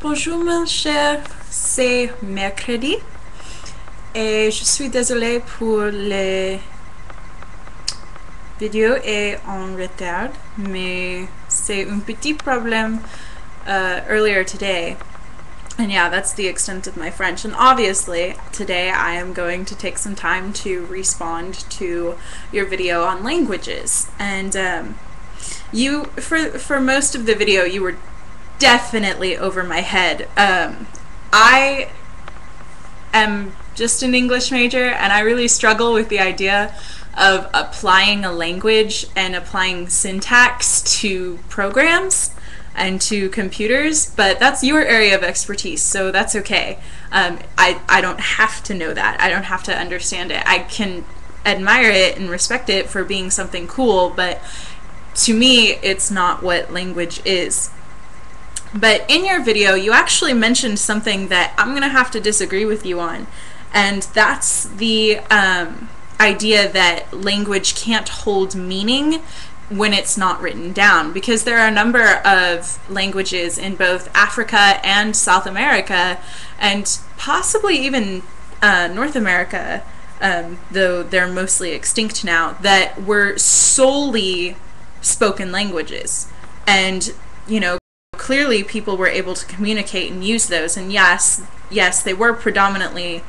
Bonjour mon cher, c'est mercredi et je suis désolée pour les vidéos et en retard, mais c'est un petit problème earlier today. And yeah, that's the extent of my French. And obviously, today I am going to take some time to respond to your video on languages. And you, for most of the video, you were definitely over my head. I am just an English major, and I really struggle with the idea of applying a language and applying syntax to programs and to computers, but that's your area of expertise, so that's okay. I don't have to know that. I don't have to understand it. I can admire it and respect it for being something cool, but to me, it's not what language is. But in your video, you actually mentioned something that I'm going to have to disagree with you on, and that's the idea that language can't hold meaning when it's not written down, because there are a number of languages in both Africa and South America, and possibly even North America, though they're mostly extinct now, that were solely spoken languages. And, you know, clearly people were able to communicate and use those, and yes, they were predominantly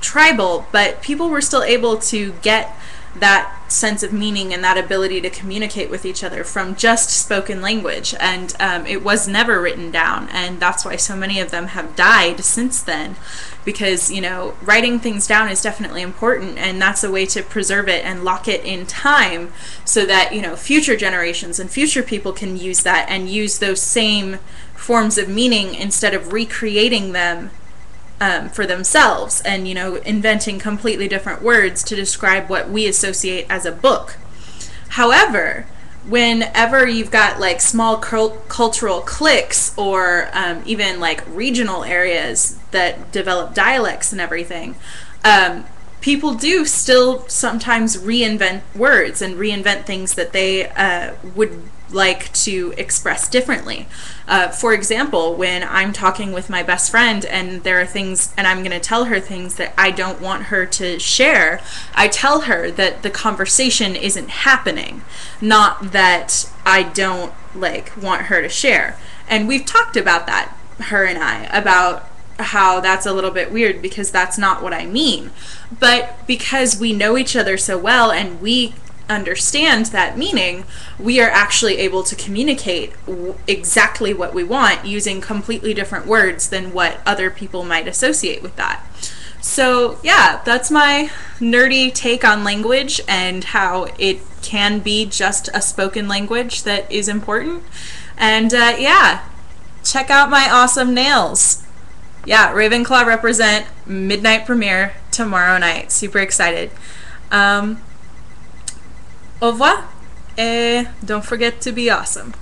tribal, but people were still able to get that sense of meaning and that ability to communicate with each other from just spoken language, and it was never written down, and that's why so many of them have died since then, because, you know, writing things down is definitely important, and that's a way to preserve it and lock it in time so that, you know, future generations and future people can use that and use those same forms of meaning instead of recreating them for themselves and, you know, inventing completely different words to describe what we associate as a book. However, whenever you've got like small cultural cliques or even like regional areas that develop dialects and everything, people do still sometimes reinvent words and reinvent things that they would like to express differently. For example, when I'm talking with my best friend and there are things, and I'm going to tell her things that I don't want her to share, I tell her that the conversation isn't happening, not that I don't like want her to share. And we've talked about that, her and I, about how that's a little bit weird because that's not what I mean. But because we know each other so well and we understand that meaning, we are actually able to communicate exactly what we want using completely different words than what other people might associate with that. So yeah, that's my nerdy take on language and how it can be just a spoken language that is important. And yeah, check out my awesome nails. Yeah, Ravenclaw represent midnight premiere tomorrow night. Super excited. Au revoir, and don't forget to be awesome.